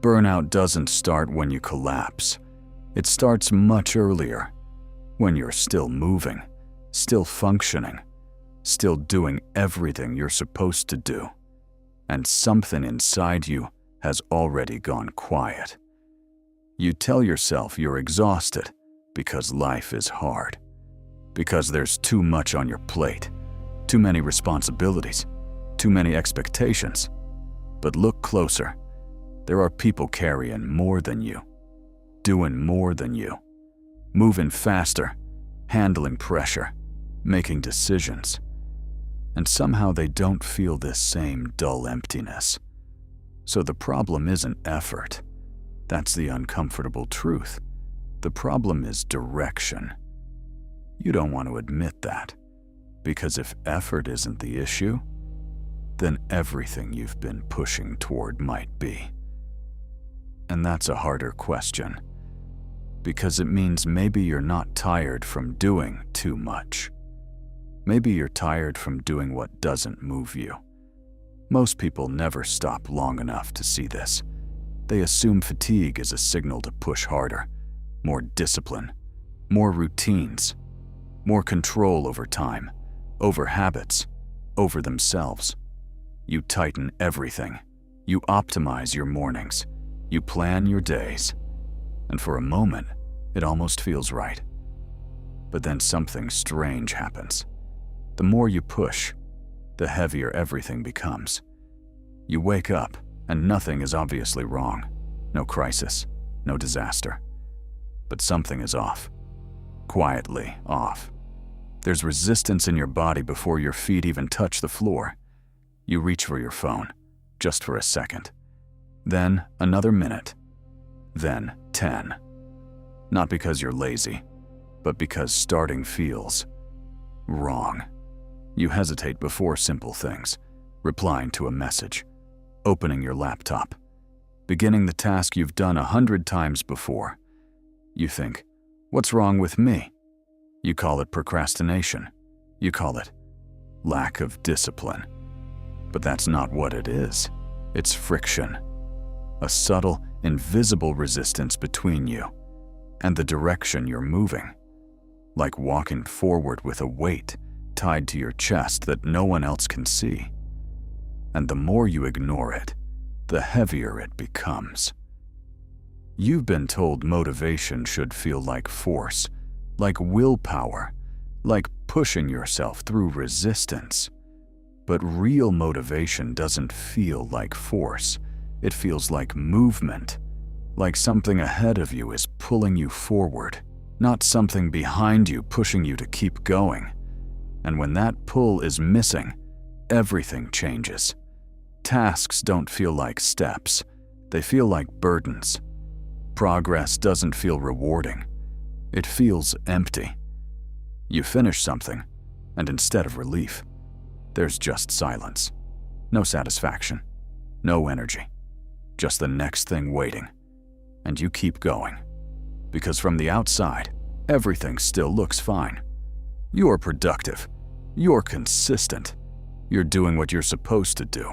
Burnout doesn't start when you collapse. It starts much earlier, when you're still moving, still functioning, still doing everything you're supposed to do, and something inside you has already gone quiet. You tell yourself you're exhausted because life is hard, because there's too much on your plate, too many responsibilities, too many expectations. But look closer. There are people carrying more than you, doing more than you, moving faster, handling pressure, making decisions. And somehow they don't feel this same dull emptiness. So the problem isn't effort. That's the uncomfortable truth. The problem is direction. You don't want to admit that, because if effort isn't the issue, then everything you've been pushing toward might be. And that's a harder question, because it means maybe you're not tired from doing too much. Maybe you're tired from doing what doesn't move you. Most people never stop long enough to see this. They assume fatigue is a signal to push harder, more discipline, more routines, more control over time, over habits, over themselves. You tighten everything. You optimize your mornings. You plan your days. And for a moment, it almost feels right. But then something strange happens. The more you push, the heavier everything becomes. You wake up, and nothing is obviously wrong. No crisis, no disaster. But something is off. Quietly off. There's resistance in your body before your feet even touch the floor. You reach for your phone, just for a second. Then another minute. Then 10. Not because you're lazy, but because starting feels wrong. You hesitate before simple things, replying to a message, opening your laptop, beginning the task you've done 100 times before. You think, what's wrong with me? You call it procrastination. You call it lack of discipline. But that's not what it is. It's friction. A subtle, invisible resistance between you and the direction you're moving. Like walking forward with a weight tied to your chest that no one else can see. And the more you ignore it, the heavier it becomes. You've been told motivation should feel like force, like willpower, like pushing yourself through resistance. But real motivation doesn't feel like force. It feels like movement, like something ahead of you is pulling you forward, not something behind you pushing you to keep going. And when that pull is missing, everything changes. Tasks don't feel like steps. They feel like burdens. Progress doesn't feel rewarding. It feels empty. You finish something, and instead of relief, there's just silence. No satisfaction. No energy. Just the next thing waiting. And you keep going. Because from the outside, everything still looks fine. You're productive. You're consistent. You're doing what you're supposed to do.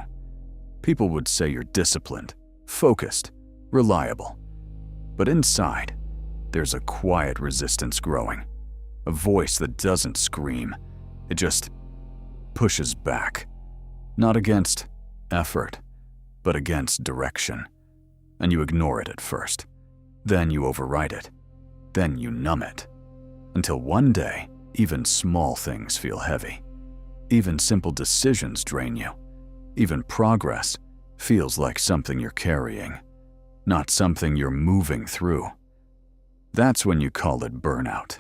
People would say you're disciplined, focused, reliable. But inside, there's a quiet resistance growing. A voice that doesn't scream. It just pushes back. Not against effort, but against direction. And you ignore it at first. Then you override it. Then you numb it. Until one day, even small things feel heavy. Even simple decisions drain you. Even progress feels like something you're carrying, not something you're moving through. That's when you call it burnout.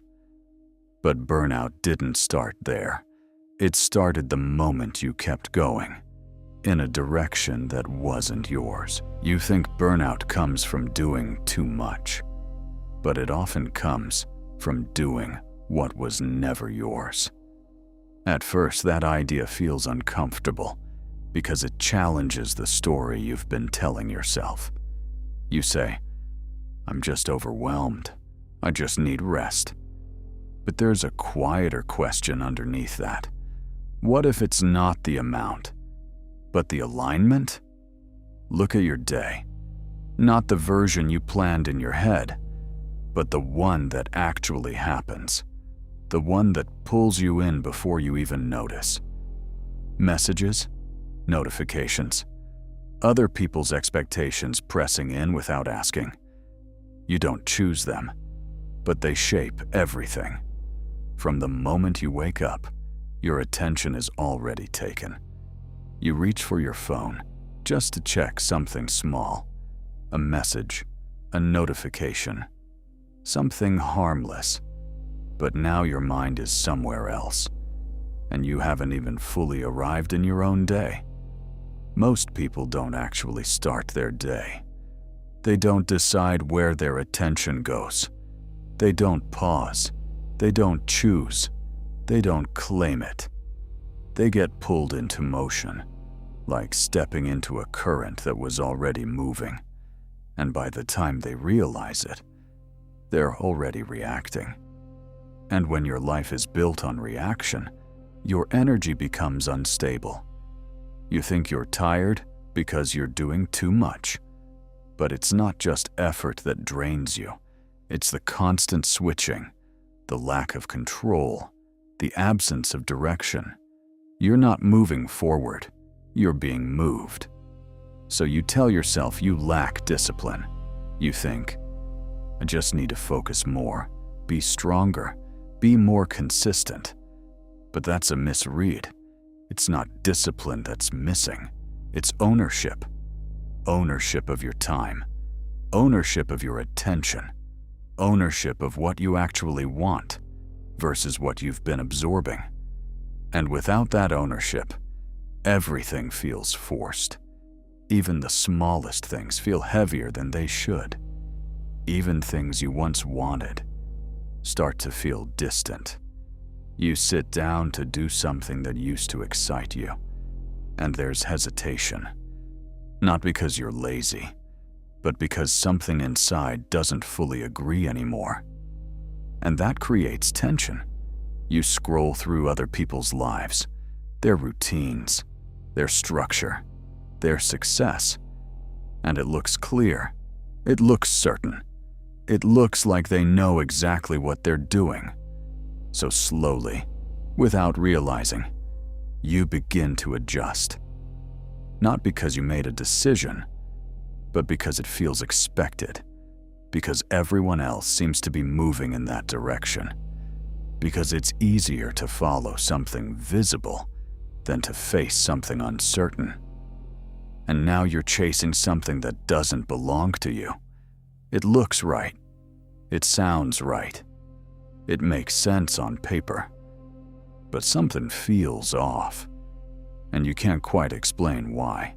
But burnout didn't start there. It started the moment you kept going, in a direction that wasn't yours. You think burnout comes from doing too much, but it often comes from doing what was never yours. At first, that idea feels uncomfortable because it challenges the story you've been telling yourself. You say, I'm just overwhelmed. I just need rest. But there's a quieter question underneath that. What if it's not the amount, but the alignment? Look at your day. Not the version you planned in your head, but the one that actually happens. The one that pulls you in before you even notice. Messages, notifications, other people's expectations pressing in without asking. You don't choose them, but they shape everything. From the moment you wake up, your attention is already taken. You reach for your phone just to check something small, a message, a notification, something harmless. But now your mind is somewhere else, and you haven't even fully arrived in your own day. Most people don't actually start their day. They don't decide where their attention goes. They don't pause. They don't choose. They don't claim it. They get pulled into motion, like stepping into a current that was already moving. And by the time they realize it, they're already reacting. And when your life is built on reaction, your energy becomes unstable. You think you're tired because you're doing too much. But it's not just effort that drains you. It's the constant switching, the lack of control, the absence of direction. You're not moving forward. You're being moved. So you tell yourself you lack discipline. You think, I just need to focus more, be stronger, be more consistent. But that's a misread. It's not discipline that's missing. It's ownership. Ownership of your time. Ownership of your attention. Ownership of what you actually want versus what you've been absorbing. And without that ownership, everything feels forced. Even the smallest things feel heavier than they should. Even things you once wanted start to feel distant. You sit down to do something that used to excite you, and there's hesitation. Not because you're lazy, but because something inside doesn't fully agree anymore. And that creates tension. You scroll through other people's lives, their routines, their structure, their success, and it looks clear. It looks certain. It looks like they know exactly what they're doing. So slowly, without realizing, you begin to adjust. Not because you made a decision, but because it feels expected. Because everyone else seems to be moving in that direction. Because it's easier to follow something visible than to face something uncertain. And now you're chasing something that doesn't belong to you. It looks right. It sounds right. It makes sense on paper. But something feels off, and you can't quite explain why.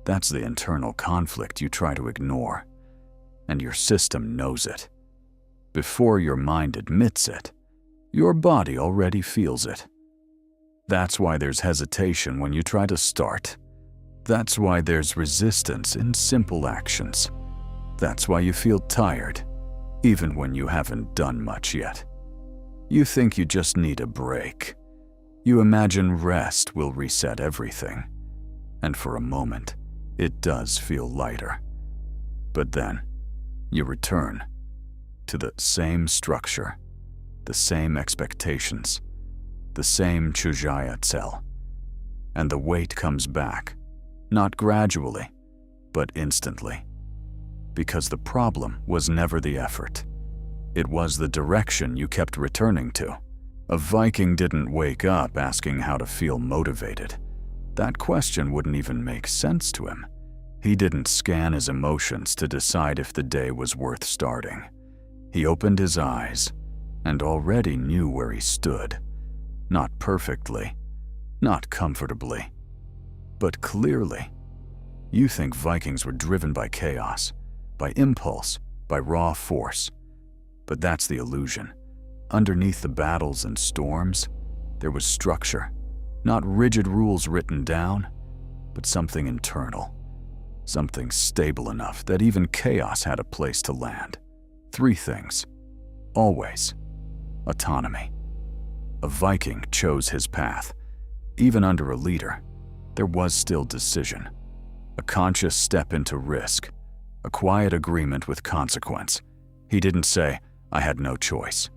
That's the internal conflict you try to ignore, and your system knows it. Before your mind admits it, your body already feels it. That's why there's hesitation when you try to start. That's why there's resistance in simple actions. That's why you feel tired, even when you haven't done much yet. You think you just need a break. You imagine rest will reset everything. And for a moment, it does feel lighter. But then, you return to the same structure, the same expectations, the same chujaya cell. And the weight comes back, not gradually, but instantly. Because the problem was never the effort. It was the direction you kept returning to. A Viking didn't wake up asking how to feel motivated. That question wouldn't even make sense to him. He didn't scan his emotions to decide if the day was worth starting. He opened his eyes and already knew where he stood. Not perfectly, not comfortably, but clearly. You think Vikings were driven by chaos, by impulse, by raw force. But that's the illusion. Underneath the battles and storms, there was structure. Not rigid rules written down, but something internal. Something stable enough that even chaos had a place to land. 3 things. Always. autonomy. A Viking chose his path. Even under a leader, there was still decision. A conscious step into risk, a quiet agreement with consequence. He didn't say, "I had no choice."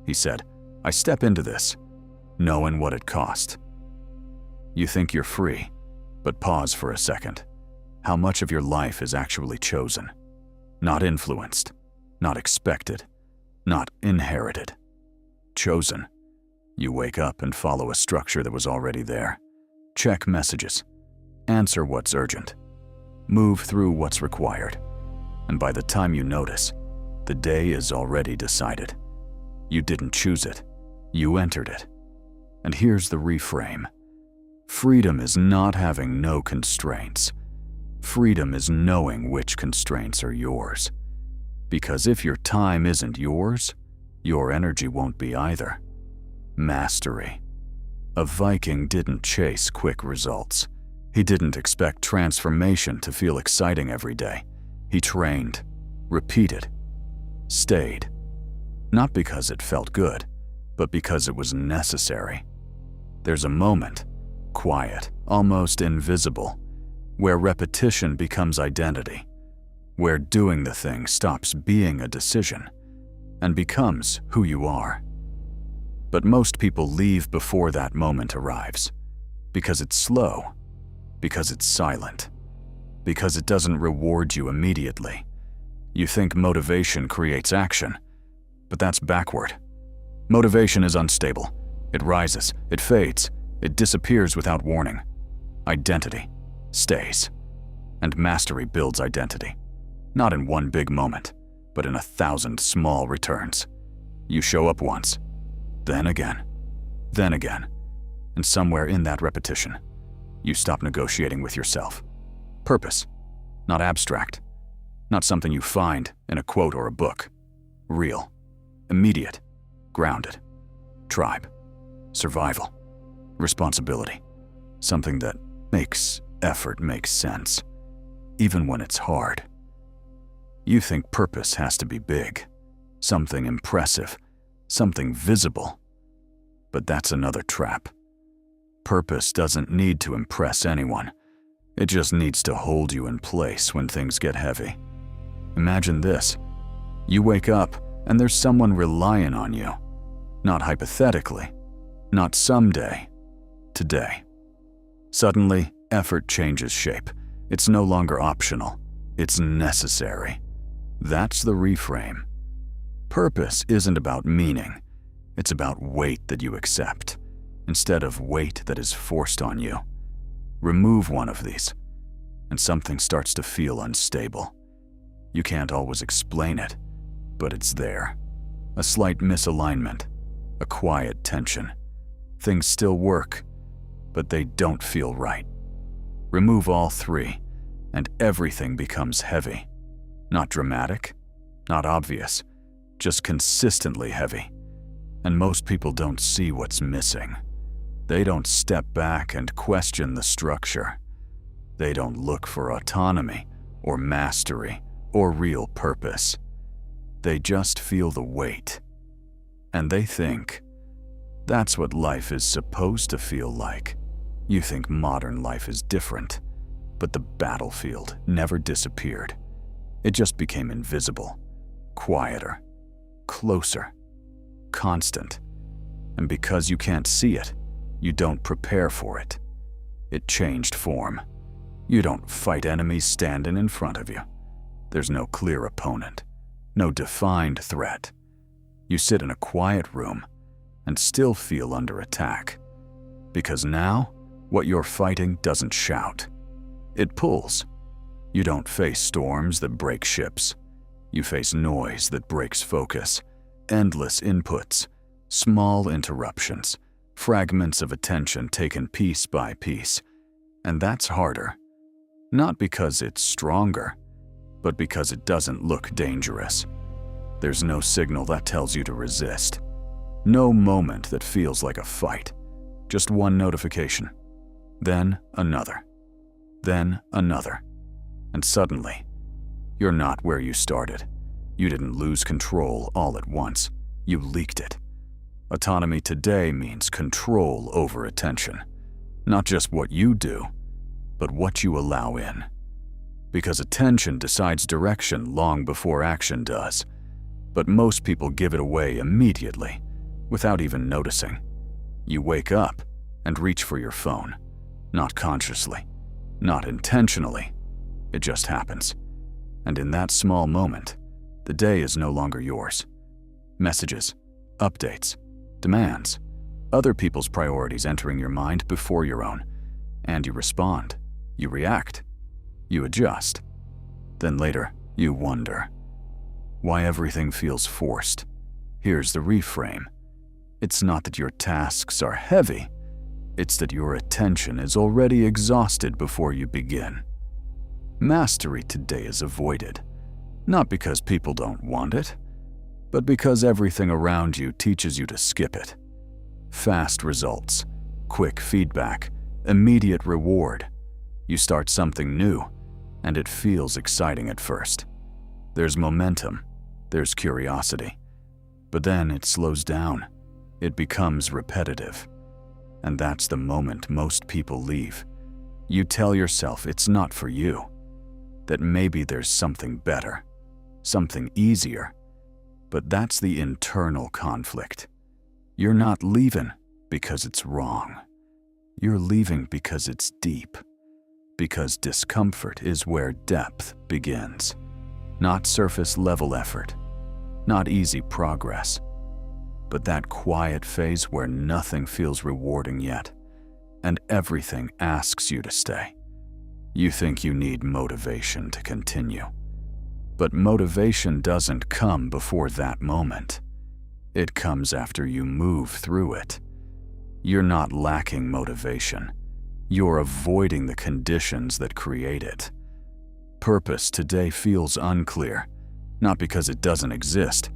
He said, "I step into this, knowing what it cost." You think you're free, but pause for a second. How much of your life is actually chosen? Not influenced, not expected, not inherited. Chosen. You wake up and follow a structure that was already there. Check messages. Answer what's urgent. Move through what's required. And by the time you notice, the day is already decided. You didn't choose it. You entered it. And here's the reframe. Freedom is not having no constraints. Freedom is knowing which constraints are yours. Because if your time isn't yours, your energy won't be either. Mastery. A Viking didn't chase quick results. He didn't expect transformation to feel exciting every day. He trained, repeated, stayed. Not because it felt good, but because it was necessary. There's a moment, quiet, almost invisible, where repetition becomes identity, where doing the thing stops being a decision and becomes who you are. But most people leave before that moment arrives, because it's slow, because it's silent, because it doesn't reward you immediately. You think motivation creates action, but that's backward. Motivation is unstable. It rises, it fades, it disappears without warning. Identity stays. And mastery builds identity. Not in one big moment, but in 1,000 small returns. You show up once, then again, and somewhere in that repetition, you stop negotiating with yourself. Purpose, not abstract, not something you find in a quote or a book. Real, immediate, grounded. Tribe, survival, responsibility. Something that makes effort make sense, even when it's hard. You think purpose has to be big, something impressive, something visible. But that's another trap. Purpose doesn't need to impress anyone. It just needs to hold you in place when things get heavy. Imagine this. You wake up and there's someone relying on you. Not hypothetically, not someday, today. Suddenly, effort changes shape. It's no longer optional. It's necessary. That's the reframe. Purpose isn't about meaning. It's about weight that you accept, instead of weight that is forced on you. Remove one of these, and something starts to feel unstable. You can't always explain it, but it's there. A slight misalignment, a quiet tension. Things still work, but they don't feel right. Remove all three, and everything becomes heavy. Not dramatic, not obvious, just consistently heavy. And most people don't see what's missing. They don't step back and question the structure. They don't look for autonomy or mastery or real purpose. They just feel the weight. And they think, that's what life is supposed to feel like. You think modern life is different, but the battlefield never disappeared. It just became invisible, quieter, closer, constant. And because you can't see it, you don't prepare for it. It changed form. You don't fight enemies standing in front of you. There's no clear opponent, no defined threat. You sit in a quiet room and still feel under attack. Because now, what you're fighting doesn't shout. It pulls. You don't face storms that break ships. You face noise that breaks focus, endless inputs, small interruptions, fragments of attention taken piece by piece. And that's harder. Not because it's stronger, but because it doesn't look dangerous. There's no signal that tells you to resist. No moment that feels like a fight. Just one notification. Then another. Then another. And suddenly, you're not where you started. You didn't lose control all at once. You leaked it. Autonomy today means control over attention. Not just what you do, but what you allow in. Because attention decides direction long before action does. But most people give it away immediately, without even noticing. You wake up and reach for your phone. Not consciously, not intentionally. It just happens. And in that small moment, the day is no longer yours. Messages, updates, demands, other people's priorities entering your mind before your own. And you respond, you react, you adjust. Then later, you wonder why everything feels forced. Here's the reframe. It's not that your tasks are heavy, it's that your attention is already exhausted before you begin. Mastery today is avoided, not because people don't want it, but because everything around you teaches you to skip it. Fast results, quick feedback, immediate reward. You start something new, and it feels exciting at first. There's momentum, there's curiosity, but then it slows down. It becomes repetitive. And that's the moment most people leave. You tell yourself it's not for you, that maybe there's something better, something easier. But that's the internal conflict. You're not leaving because it's wrong. You're leaving because it's deep. Because discomfort is where depth begins. Not surface level effort, not easy progress, but that quiet phase where nothing feels rewarding yet, and everything asks you to stay. You think you need motivation to continue. But motivation doesn't come before that moment. It comes after you move through it. You're not lacking motivation. You're avoiding the conditions that create it. Purpose today feels unclear, not because it doesn't exist,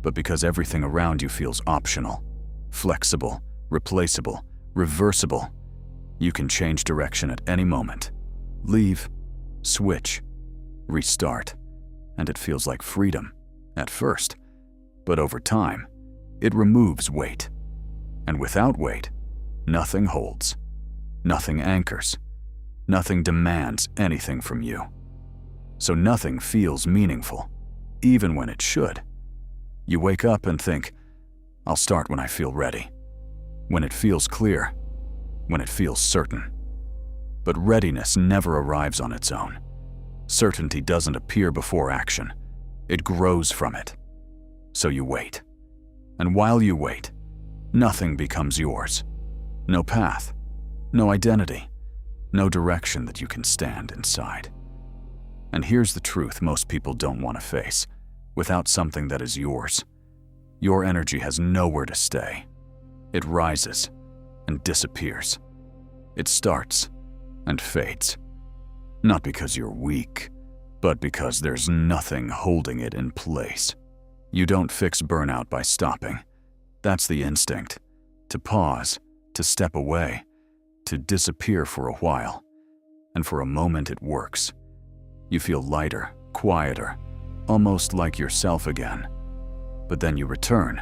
but because everything around you feels optional, flexible, replaceable, reversible. You can change direction at any moment. Leave, switch, restart, and it feels like freedom at first. But over time, it removes weight. And without weight, nothing holds, nothing anchors, nothing demands anything from you. So nothing feels meaningful, even when it should. You wake up and think, I'll start when I feel ready, when it feels clear, when it feels certain. But readiness never arrives on its own. Certainty doesn't appear before action. It grows from it. So you wait. And while you wait, nothing becomes yours. No path, no identity, no direction that you can stand inside. And here's the truth most people don't want to face. Without something that is yours, your energy has nowhere to stay. It rises and disappears. It starts and fades. Not because you're weak, but because there's nothing holding it in place. You don't fix burnout by stopping. That's the instinct. To pause, to step away, to disappear for a while. And for a moment it works. You feel lighter, quieter, almost like yourself again. But then you return,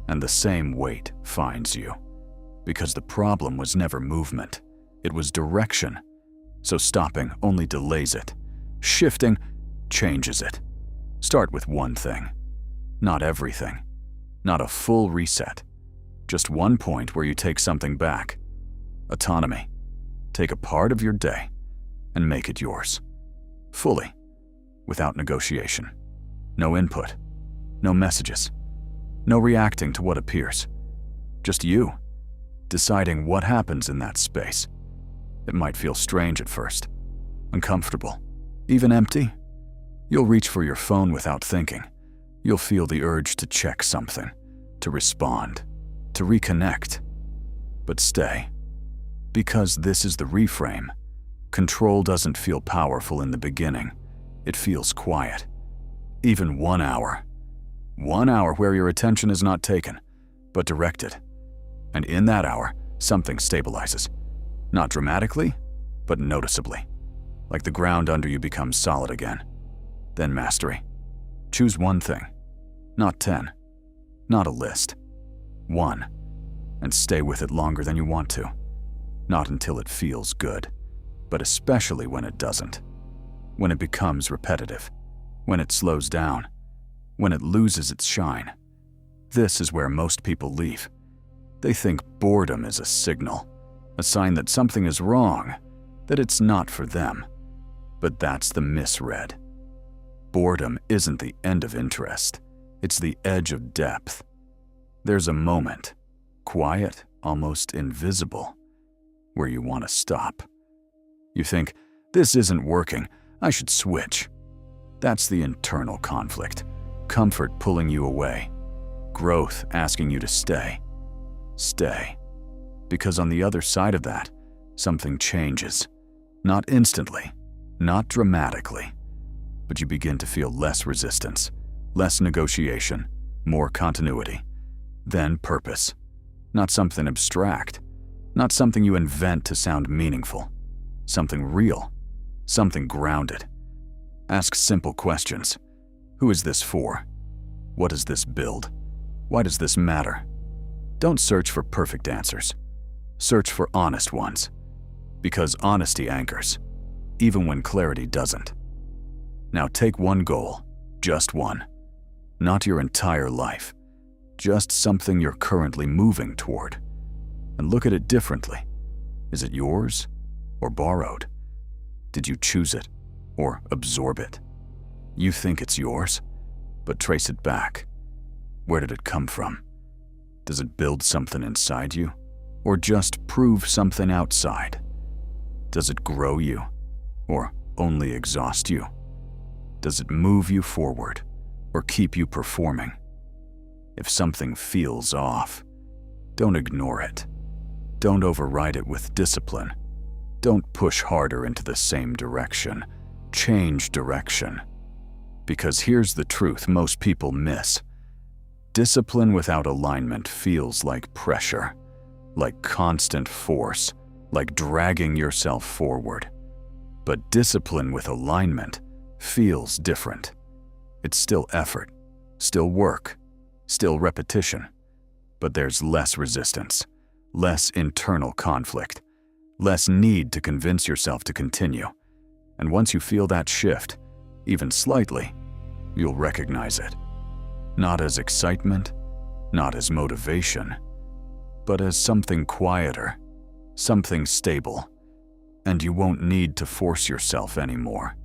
and the same weight finds you. Because the problem was never movement, it was direction. So stopping only delays it. Shifting changes it. Start with one thing. Not everything. Not a full reset. Just one point where you take something back. Autonomy. Take a part of your day and make it yours. Fully. Without negotiation. No input. No messages. No reacting to what appears. Just you, deciding what happens in that space. It might feel strange at first. Uncomfortable. Even empty. You'll reach for your phone without thinking. You'll feel the urge to check something, to respond, to reconnect. But stay. Because this is the reframe. Control doesn't feel powerful in the beginning. It feels quiet. Even 1 hour. 1 hour where your attention is not taken, but directed. And in that hour, something stabilizes. Not dramatically, but noticeably. Like the ground under you becomes solid again. Then mastery. Choose one thing. Not 10. Not a list. one, and stay with it longer than you want to. Not until it feels good, but especially when it doesn't. When it becomes repetitive, when it slows down, when it loses its shine. This is where most people leave. They think boredom is a signal, a sign that something is wrong, that it's not for them. But that's the misread. Boredom isn't the end of interest, it's the edge of depth. There's a moment, quiet, almost invisible, where you want to stop. You think, this isn't working, I should switch. That's the internal conflict, comfort pulling you away, growth asking you to stay. Stay. Because on the other side of that, something changes. Not instantly, not dramatically, but you begin to feel less resistance, less negotiation, more continuity. Then purpose. Not something abstract, not something you invent to sound meaningful. Something real, something grounded. Ask simple questions. Who is this for? What does this build? Why does this matter? Don't search for perfect answers. Search for honest ones. Because honesty anchors, even when clarity doesn't. Now take one goal, just one. Not your entire life, just something you're currently moving toward. And look at it differently. Is it yours or borrowed? Did you choose it or absorb it? You think it's yours, but trace it back. Where did it come from? Does it build something inside you, or just prove something outside? Does it grow you, or only exhaust you? Does it move you forward, or keep you performing? If something feels off, don't ignore it. Don't override it with discipline. Don't push harder into the same direction. Change direction. Because here's the truth most people miss. Discipline without alignment feels like pressure, like constant force, like dragging yourself forward. But discipline with alignment feels different. It's still effort, still work, still repetition. But there's less resistance, less internal conflict, less need to convince yourself to continue. And once you feel that shift, even slightly, you'll recognize it. Not as excitement, not as motivation, but as something quieter, something stable, and you won't need to force yourself anymore.